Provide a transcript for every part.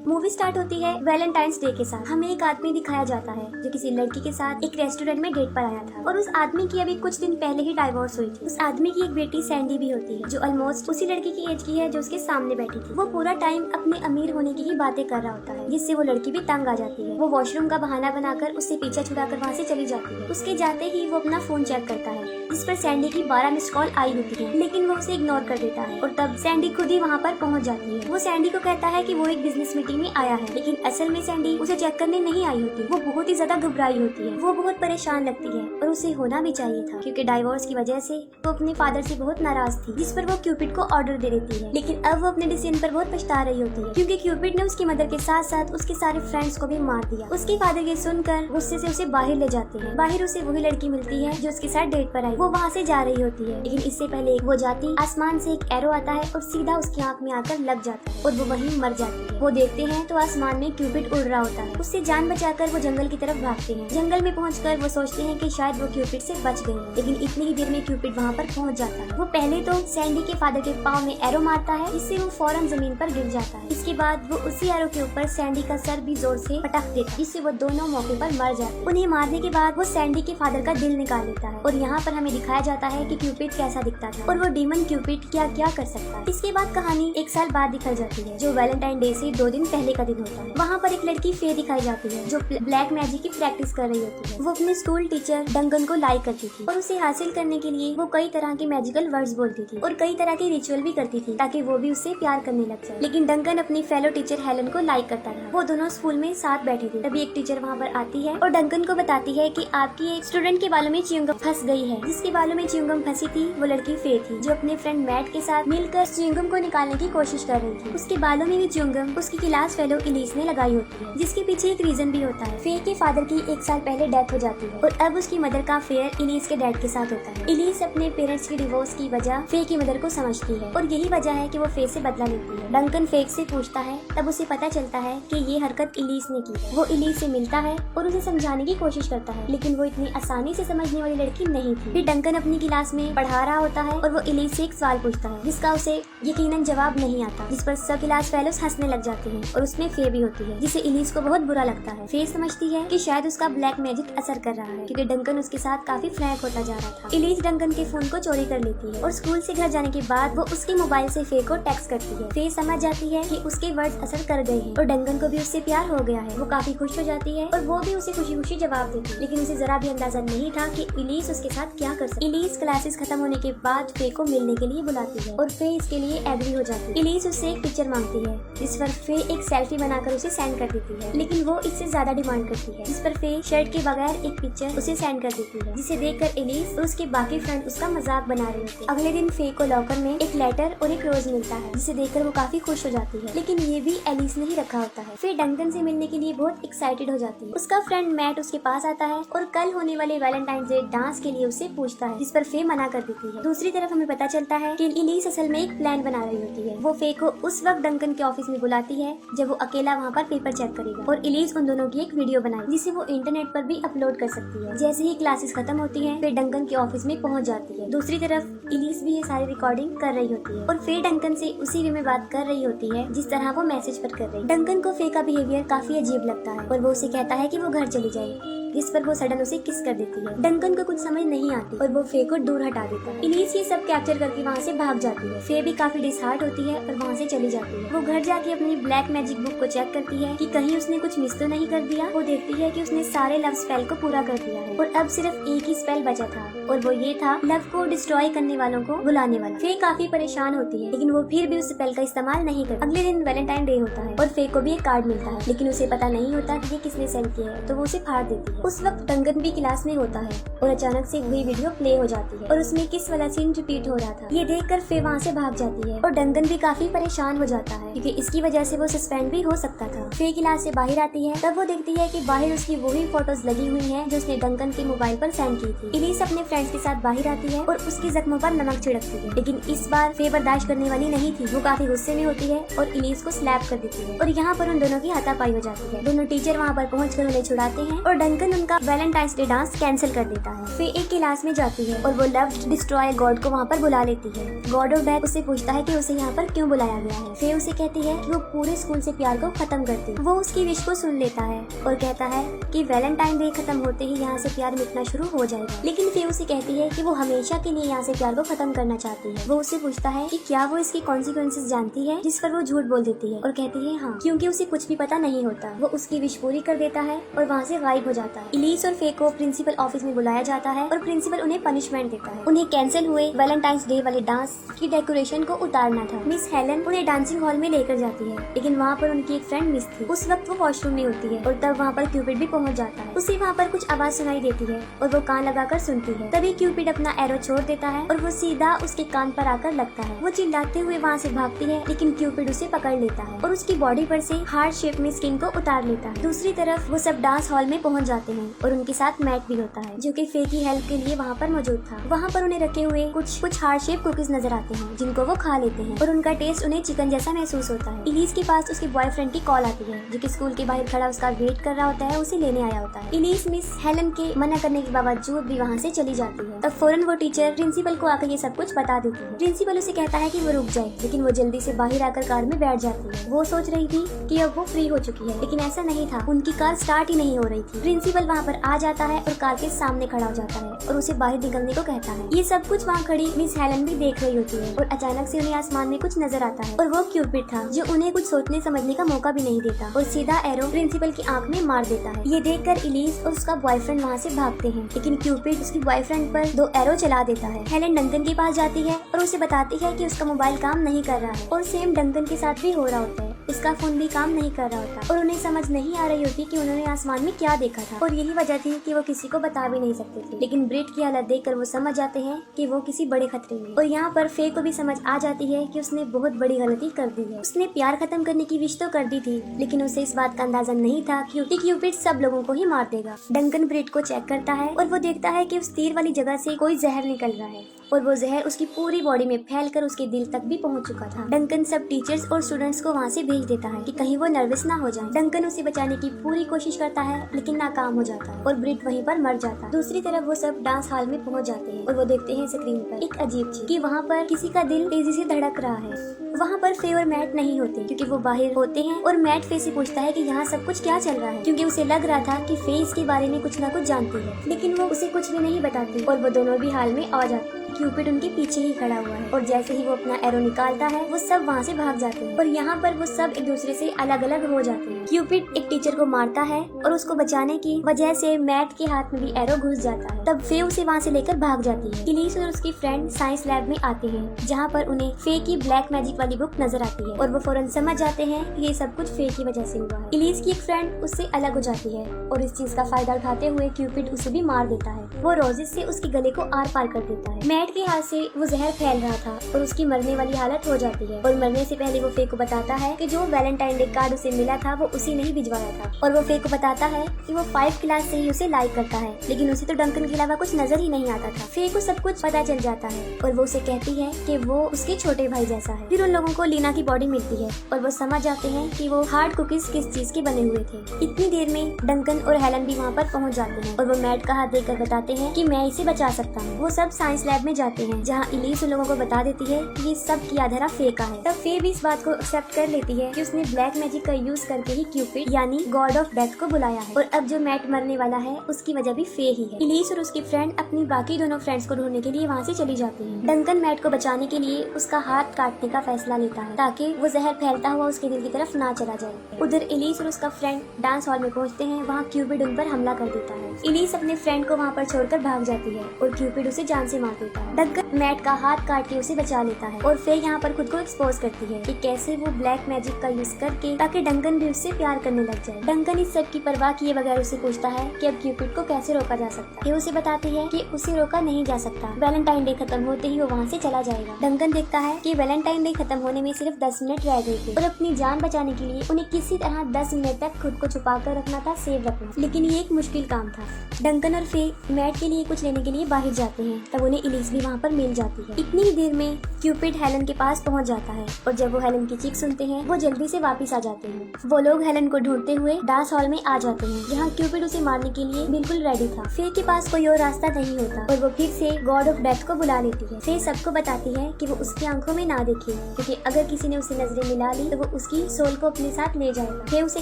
Movie start होती है Valentine's day के साथ। हमें एक आदमी दिखाया जाता है जो किसी लड़की के साथ एक रेस्टोरेंट में डेट पर आया था और उस आदमी की अभी कुछ दिन पहले ही डाइवोर्स हुई थी। उस आदमी की एक बेटी सैंडी भी होती है जो ऑलमोस्ट उसी लड़की की एज की है जो उसके सामने बैठी थी। वो पूरा टाइम अपने अमीर होने की ही बातें कर रहा होता है जिससे वो लड़की भी तंग आ जाती है। वो वॉशरूम का बहाना बनाकर उससे पीछा छुड़ाकर वहाँ से चली जाती है। उसके जाते ही वो अपना फोन चेक करता है जिस पर सैंडी की 12 मिस कॉल आई होती है, लेकिन वो उसे इग्नोर कर देता है और तब सैंडी खुद ही वहाँ पर पहुँच जाती है। वो सैंडी को कहता है कि वो एक बिजनेस मीटिंग में आया है, लेकिन असल में सैंडी उसे चेक करने नहीं आई होती। वो बहुत ही ज्यादा घबराई होती है। वो बहुत परेशान लगती है और उसे होना भी चाहिए था क्योंकि डाइवोर्स की वजह से वो अपने फादर से बहुत नाराज थी, जिस पर वो क्यूपिड को ऑर्डर दे देती है। लेकिन अब वो अपने डिसीजन पर बहुत पछता रही होती है क्योंकि क्यूपिड ने उसकी मदर के साथ साथ उसके सारे फ्रेंड्स को भी मार दिया। उसके फादर ये सुनकर गुस्से से उसे बाहर ले जाते हैं। बाहर उसे वही लड़की मिलती है जो उसके साथ डेट पर आई। वो वहाँ से जा रही होती है, लेकिन इससे पहले वो जाती आसमान से एक एरो आता है और सीधा उसकी आंख में आकर लग जाता है और वो वहीं मर जाती है। वो देखते हैं तो आसमान में क्यूपिड उड़ रहा होता है। उससे जान बचाकर वो जंगल की तरफ भागते हैं। जंगल में पहुंचकर वो सोचते हैं कि शायद वो क्यूपिड से बच गए हैं, लेकिन इतनी ही देर में क्यूपिड वहाँ पर पहुँच जाता है। वो पहले तो सैंडी के फादर के पाँव में एरो मारता है जिससे वो फौरन जमीन पर गिर जाता है। इसके बाद वो उसी एरो के ऊपर सैंडी का सर भी जोर से पटक देता है जिससे वो दोनों मौके पर मर जाते हैं। उन्हें मारने के बाद वो सैंडी के फादर का दिल निकाल लेता है और यहाँ पर हमें दिखाया जाता है कि क्यूपिड कैसा दिखता था और वो डीमन क्यूपिड क्या क्या कर सकता है। इसके बाद कहानी एक साल बाद दिखाई जाती है जो वैलेंटाइन डे से 2 दिन पहले का दिन होता है। वहाँ पर एक लड़की फे दिखाई जाती है जो ब्लैक मैजिक की प्रैक्टिस कर रही होती है। वो अपने स्कूल टीचर डंगन को लाइक करती थी और उसे हासिल करने के लिए वो कई तरह के मैजिकल वर्ड्स बोलती थी और कई तरह के रिचुअल भी करती थी ताकि वो भी उससे प्यार करने लग जाए। लेकिन डंगन अपनी फेलो टीचर हेलन को लाइक करता था। वो दोनों स्कूल में साथ बैठे थे। तभी एक टीचर वहाँ पर आती है और डंगन को बताती है कि आपकी एक स्टूडेंट के बालों में च्युइंगम फंस गई है। जिसके बालों में च्युइंगम फंसी थी वो लड़की फे थी जो अपने फ्रेंड मैट के साथ मिलकर च्युइंगम को निकालने की कोशिश कर रही थी। उसके बालों में भी च्युइंगम उसकी क्लास फेलो इलीस ने लगाई होती है, जिसके पीछे एक रीजन भी होता है। फे के फादर की 1 साल पहले डेथ हो जाती है और अब उसकी मदर का अफेयर इलीस के डैड के साथ होता है। इलीस अपने पेरेंट्स की डिवोर्स की वजह फे की मदर को समझती है और यही वजह है कि वो फे से बदला लेती है। डंकन फे से पूछता है, तब उसे पता चलता है कि ये हरकत इलीस ने की है। वो इलीस से मिलता है और उसे समझाने की कोशिश करता है, लेकिन वो इतनी आसानी से समझने वाली लड़की नहीं थी। फिर डंकन अपनी क्लास में पढ़ा रहा होता है और वो इलीस से एक सवाल पूछता है जिसका उसे यकीनन जवाब नहीं आता, जिस पर सब क्लास फेलोज हंसने लग जाते हैं और उसमें फे भी होती है जिसे इलीस को बहुत बुरा लगता है। फे समझती है कि शायद उसका ब्लैक मैजिक असर कर रहा है क्योंकि डंकन उसके साथ काफी फ्रैंक होता जा रहा था। इलीस डंकन के फोन को चोरी कर लेती है और स्कूल से घर जाने के बाद वो उसके मोबाइल से फे को टेक्स्ट करती है। फे समझ जाती है कि उसके वर्ड्स असर कर गए हैं और डंकन को भी उससे प्यार हो गया है। वो काफी खुश हो जाती है और वो भी उसे खुशी खुशी जवाब देती है, लेकिन उसे जरा भी अंदाजा नहीं था कि इलीस उसके साथ क्या कर सकती। इलीस क्लासेस खत्म होने के बाद फे को मिलने के लिए बुलाती है और फे इसके लिए एग्री हो जाती है। इलीस उससे एक पिक्चर मांगती है जिस पर फे एक सेल्फी बनाकर उसे सेंड कर देती है, लेकिन वो इससे ज्यादा डिमांड करती है, जिस पर फे शर्ट के बगैर एक पिक्चर उसे सेंड कर देती है, जिसे देखकर इलीस और उसके बाकी फ्रेंड उसका मजाक बना रहे होते हैं। अगले दिन फे को लॉकर में एक लेटर और एक रोज मिलता है जिसे देखकर वो काफी खुश हो जाती है, लेकिन ये भी एलिस ने ही रखा होता है। फे डंकन से मिलने के लिए बहुत एक्साइटेड हो जाती है। उसका फ्रेंड मैट उसके पास आता है और कल होने वाले वैलेंटाइंस डे डांस के लिए उसे पूछता है, जिस पर फे मना कर देती है। दूसरी तरफ हमें पता चलता है कि इलीस असल में एक प्लान बना रही होती है। वो फे को उस वक्त डंकन के ऑफिस में बुलाती है जब वो अकेला वहाँ पर पेपर चेक करेगा और इलीस उन दोनों की एक वीडियो बनाई जिसे वो इंटरनेट पर भी अपलोड कर सकती है। जैसे ही क्लासेस खत्म होती है फिर डंकन के ऑफिस में पहुँच जाती है। दूसरी तरफ इलीस भी ये सारी रिकॉर्डिंग कर रही होती है और फे डंकन से उसी वे में बात कर रही होती है जिस तरह वो मैसेज पर कर रही है। डंकन को फे का बिहेवियर काफी अजीब लगता है और वो उसे कहता है कि वो घर चली जाए, जिस पर वो सडन उसे किस कर देती है। डंकन को कुछ समझ नहीं आती और वो फे को दूर हटा देता है। इलीस ये सब कैप्चर करके वहाँ से भाग जाती है। फे भी काफी डिसहार्ट होती है और वहाँ से चली जाती है। वो घर जाके अपनी ब्लैक मैजिक बुक को चेक करती है कि कहीं उसने कुछ मिस तो नहीं कर दिया। वो देखती है कि उसने सारे लव स्पेल को पूरा कर दिया है और अब सिर्फ एक ही स्पेल बचा था और वो ये था लव को डिस्ट्रॉय करने वालों को बुलाने वाला। फे काफी परेशान होती है, लेकिन वो फिर भी उस स्पेल का इस्तेमाल नहीं करती। अगले दिन वैलेंटाइन डे होता है और फे को भी एक कार्ड मिलता है, लेकिन उसे पता नहीं होता कि ये किसने सेंड किया है, तो वो उसे फाड़ देती है। उस वक्त डंकन भी क्लास में होता है और अचानक से वही वीडियो प्ले हो जाती है और उसमें किस वाला सीन रिपीट हो रहा था। ये देखकर फे वहाँ से भाग जाती है और डंकन भी काफी परेशान हो जाता है क्योंकि इसकी वजह से वो सस्पेंड भी हो सकता था। फे क्लास से बाहर आती है, तब वो देखती है कि बाहर उसकी वही फोटोज लगी हुई हैं जो उसने डंकन के मोबाइल पर सेंड की थी। इलीस अपने फ्रेंड्स के साथ बाहर आती है और उसकी जख्मों पर नमक छिड़कती है, लेकिन इस बार फे बर्दाश्त करने वाली नहीं थी। वो काफी गुस्से में होती है और इलीस को स्लैप कर देती है और यहाँ पर उन दोनों की हाथापाई हो जाती है। दोनों टीचर वहाँ पर पहुँच कर उन्हें छुड़ाते हैं और डंकन डंकन उनका वैलेंटाइंस डे डांस कैंसिल कर देता है। फे एक क्लास में जाती है और वो लव डिस्ट्रॉय गॉड को वहाँ पर बुला लेती है। गॉड ऑफ डेथ उससे पूछता है कि उसे यहाँ पर क्यों बुलाया गया है। फे उसे कहती है कि वो पूरे स्कूल से प्यार को खत्म कर दे। वो उसकी विश को सुन लेता है और कहता है कि वैलेंटाइन डे खत्म होते ही यहाँ से प्यार मिटना शुरू हो जाएगा। लेकिन फे उसे कहती है कि वो हमेशा के लिए यहाँ से प्यार को खत्म करना चाहती है। वो उससे पूछता है कि क्या वो इसकी कॉन्सिक्वेंसेस जानती है, जिस पर वो झूठ बोल देती है और कहती है हाँ, क्योंकि उसे कुछ भी पता नहीं होता। वो उसकी विश पूरी कर देता है और वहाँ से गायब हो जाता है। इलीस और फे को प्रिंसिपल ऑफिस में बुलाया जाता है और प्रिंसिपल उन्हें पनिशमेंट देता है। उन्हें कैंसिल हुए वैलेंटाइंस डे वाले डांस की डेकोरेशन को उतारना था। मिस हेलन उन्हें डांसिंग हॉल में लेकर जाती है, लेकिन वहाँ पर उनकी एक फ्रेंड मिस थी। उस वक्त वो वॉशरूम में होती है और तब वहाँ पर क्यूपिड भी पहुँच जाता है। उसे वहाँ पर कुछ आवाज सुनाई देती है और वो कान लगाकर सुनती है। तभी क्यूपिड अपना एरो छोड़ देता है और वो सीधा उसके कान पर आकर लगता है। वो चिल्लाते हुए वहाँ से भागती है, लेकिन क्यूपिड उसे पकड़ लेता है और उसकी बॉडी पर से हार्ट शेप में स्किन को उतार लेता है। दूसरी तरफ वो सब डांस हॉल में पहुँच जाते हैं और उनके साथ मैट भी होता है, जो कि फे की हेल्प के लिए वहाँ पर मौजूद था। वहाँ पर उन्हें रखे हुए कुछ हार्ट शेप कुकीज नजर आते हैं, जिनको वो खा लेते हैं और उनका टेस्ट उन्हें चिकन जैसा महसूस होता है। इलीस के पास उसके बॉयफ्रेंड की कॉल आती है, जो कि स्कूल के बाहर खड़ा उसका वेट कर रहा होता है, उसे लेने आया होता है। इलीस मिस हेलन के मना करने के बावजूद भी वहाँ से चली जाती है। तब फौरन वो टीचर प्रिंसिपल को आकर ये सब कुछ बता देती है। प्रिंसिपल उसे कहता है कि वो रुक जाए, लेकिन वो जल्दी से बाहर आकर कार में बैठ जाती है। वो सोच रही थी कि अब वो फ्री हो चुकी है, लेकिन ऐसा नहीं था। उनकी कार स्टार्ट ही नहीं हो रही थी। प्रिंसिपल वहाँ पर आ जाता है और कार के सामने खड़ा हो जाता है और उसे बाहर निकलने को कहता है। ये सब कुछ वहाँ खड़ी मिस हेलन भी देख रही होती है और अचानक से उन्हें आसमान में कुछ नजर आता है और वो क्यूपिड था, जो उन्हें कुछ सोचने समझने का मौका भी नहीं देता और सीधा एरो प्रिंसिपल की आंख में मार देता है। ये देखकर इलीस और उसका बॉयफ्रेंड वहाँ से भागते हैं, लेकिन क्यूपिड उसकी बॉयफ्रेंड पर 2 एरो चला देता है। हेलन डंकन के पास जाती है और उसे बताती है कि उसका मोबाइल काम नहीं कर रहा है और सेम डंकन के साथ भी हो रहा होता है। उसका फोन भी काम नहीं कर रहा होता और उन्हें समझ नहीं आ रही होती कि उन्होंने आसमान में क्या देखा था और यही वजह थी कि वो किसी को बता भी नहीं सकते थे। लेकिन ब्रिट की हालत देखकर वो समझ जाते हैं कि वो किसी बड़े खतरे में। और यहाँ पर फे को भी समझ आ जाती है कि उसने बहुत बड़ी गलती कर दी है। उसने प्यार खत्म करने की विश तो कर दी थी, लेकिन उसे इस बात का अंदाजा नहीं था कि क्यूपिड सब लोगों को ही मार देगा। डंकन ब्रिट को चेक करता है और वो देखता है कि उस तीर वाली जगह से कोई जहर निकल रहा है और वो जहर उसकी पूरी बॉडी में फैलकर उसके दिल तक भी पहुंच चुका था। डंकन सब टीचर्स और स्टूडेंट्स को वहाँ से भेज देता है कि कहीं वो नर्वस ना हो जाए। डंकन उसे बचाने की पूरी कोशिश करता है, लेकिन नाकाम हो जाता है और ब्रिट वहीं पर मर जाता है। दूसरी तरफ वो सब डांस हॉल में पहुंच जाते हैं और वो देखते हैं स्क्रीन पर एक अजीब चीज कि वहाँ पर किसी का दिल तेजी से धड़क रहा है। वहाँ पर फे और मैट नहीं होते, क्योंकि वो बाहर होते हैं और मैट फे से पूछता है कि यहाँ सब कुछ क्या चल रहा है, क्योंकि उसे लग रहा था कि फे इसके बारे में कुछ न कुछ जानती है, लेकिन वो उसे कुछ भी नहीं बताती और वो दोनों भी हाल में आ जाते हैं। क्यूपिड उनके पीछे ही खड़ा हुआ है और जैसे ही वो अपना एरो निकालता है वो सब वहाँ से भाग जाते हैं और यहाँ पर वो सब एक दूसरे से अलग अलग हो जाते हैं। क्यूपिड एक टीचर को मारता है और उसको बचाने की वजह से मैट के हाथ में भी एरो घुस जाता है। तब फे उसे वहाँ से लेकर भाग जाती है। इलीस और उसकी फ्रेंड साइंस लैब में आते हैं, जहाँ पर उन्हें फे की ब्लैक मैजिक वाली बुक नजर आती है और वो फौरन समझ जाते हैं कि ये सब कुछ फे की वजह से हुआ है। इलीस की एक फ्रेंड उससे अलग हो जाती है और इस चीज का फायदा उठाते हुए क्यूपिड उसे भी मार देता है। वो रोजेस से उसके गले को आर पार कर देता है। मैट के हाथ से वो जहर फैल रहा था और उसकी मरने वाली हालत हो जाती है और मरने से पहले वो फे को बताता है कि जो वैलेंटाइन डे कार्ड उसे मिला था वो उसी ने ही भिजवाया था और वो फे को बताता है कि वो 5 क्लास से ही उसे लाइक करता है, लेकिन उसे तो डंकन के अलावा कुछ नजर ही नहीं आता था। फे को सब कुछ पता चल जाता है और वो उसे कहती है कि वो उसके छोटे भाई जैसा है। फिर उन लोगों को लीना की बॉडी मिलती है और वो समझ जाते हैं कि वो हार्ड कुकीज किस चीज के बने हुए थे। इतनी देर में डंकन और हेलन भी वहाँ पर पहुँच जाते हैं और वो मैट का हाथ देकर बताते हैं कि मैं इसे बचा सकता हूँ। वो सब साइंस लैब में जाते हैं, जहाँ इलीस उन लोगों को बता देती है कि ये सब किया धरा फे का है। तब फे भी इस बात को एक्सेप्ट कर लेती है कि उसने ब्लैक मैजिक का यूज करके ही क्यूपिड यानी गॉड ऑफ डेथ को बुलाया है और अब जो मैट मरने वाला है उसकी वजह भी फे ही है। इलीस और उसकी फ्रेंड अपनी बाकी दोनों फ्रेंड्स को ढूंढने के लिए वहाँ से चली जाती है। डंकन मैट को बचाने के लिए उसका हाथ काटने का फैसला लेता है ताकि वो जहर फैलता हुआ उसके दिल की तरफ ना चला जाए। उधर इलीस और उसका फ्रेंड डांस हॉल में पहुँचते हैं, वहाँ क्यूपिड उन पर हमला कर देता है। इलीस अपने फ्रेंड को वहाँ पर छोड़कर भाग जाती है और क्यूपिड उसे जान से मार देता है। डंकन मैट का हाथ काट के उसे बचा लेता है और फिर यहाँ पर खुद को एक्सपोज करती है कि कैसे वो ब्लैक मैजिक का यूज करके ताकि डंकन भी उससे प्यार करने लग जाए। डंकन इस सब की परवाह किए बगैर उसे पूछता है कि अब क्यूपिड को कैसे रोका जा सकता है। ये उसे बताती है कि उसे रोका नहीं जा सकता, वैलेंटाइन डे खत्म होते ही वो वहाँ से चला जाएगा। डंकन देखता है कि वैलेंटाइन डे खत्म होने में सिर्फ 10 मिनट रह गए थे और अपनी जान बचाने के लिए उन्हें किसी तरह 10 मिनट तक खुद को छुपा कर रखना था, सेव रखना, लेकिन ये एक मुश्किल काम था। डंकन और फे मैट के लिए कुछ लेने के लिए बाहर जाते हैं, तब उन्हें इलीस एलिस भी वहाँ पर मिल जाती है। इतनी ही देर में क्यूपिड हेलन के पास पहुँच जाता है और जब वो हेलन की चीख सुनते हैं वो जल्दी से वापस आ जाते हैं। वो लोग हेलन को ढूंढते हुए डांस हॉल में आ जाते हैं जहाँ क्यूपिड उसे मारने के लिए बिल्कुल रेडी था। फे के पास कोई और रास्ता नहीं होता और वो फिर से गॉड ऑफ डेथ को बुला लेती है। फे सबको बताती है कि वो उसकी आंखों में ना देखे क्योंकि अगर किसी ने उसे नजरें मिला ली तो वो उसकी सोल को अपने साथ ले जाएगा। फे उसे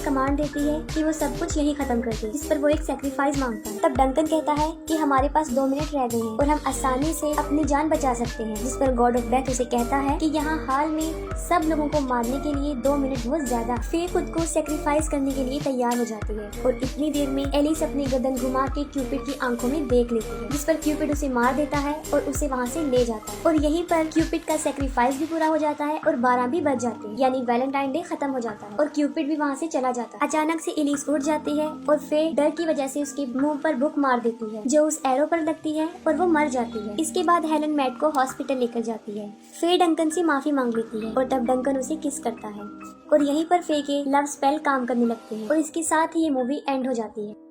कमांड देती है कि वो सब कुछ यही खत्म कर दे, जिस पर वो एक सैक्रिफाइस मांगता है। तब डंकन कहता है कि हमारे पास 2 मिनट रह गए हैं और हम आसानी से अपनी जान बचा सकते हैं, जिस पर गॉड ऑफ डेथ उसे कहता है कि यहाँ हाल में सब लोगों को मारने के लिए 2 मिनट बहुत ज्यादा। फे खुद को सैक्रिफाइस करने के लिए तैयार हो जाती है और इतनी देर में एलिस अपनी गर्दन घुमा के क्यूपिड की आंखों में देख लेती है, जिस पर क्यूपिड उसे मार देता है और उसे वहाँ से ले जाता है। और यहीं पर क्यूपिड का सैक्रिफाइस भी पूरा हो जाता है और 12 भी बज जाते हैं, यानी वैलेंटाइन डे खत्म हो जाता है और क्यूपिड भी वहाँ से चला जाता है। अचानक से एलिस उठ जाती है और फे डर की वजह से उसके मुंह पर बुक मार देती है जो उस एरो पर लगती है और वो मर जाती है। इसके बाद हेलन मैट को हॉस्पिटल लेकर जाती है। फे डंकन से माफी मांग लेती है और तब डंकन उसे किस करता है और यहीं पर फे के लव स्पेल काम करने लगते हैं और इसके साथ ही ये मूवी एंड हो जाती है।